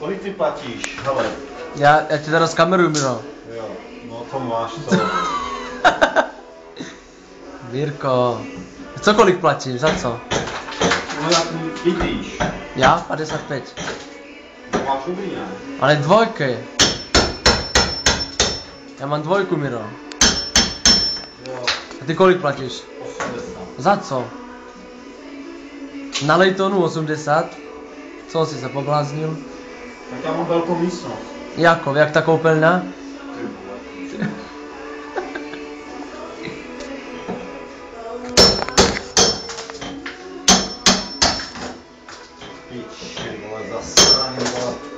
Kolik ty platíš? Hele. Já ti teraz kameruju, Miro. Jo, no to máš to. Mirko, co kolik platíš, za co? No jak vidíš. Já? 55. To máš dobrý, ne? Ale dvojky. Já mám dvojku, Miro. Jo, A ty kolik platíš? 80. Za co? Na Laytonu 80? Co jsi se pobláznil? Tak já mám velkou místnost. Jako, jak ta koupelna? Ty vole. Piči, vole, zasraný, vole.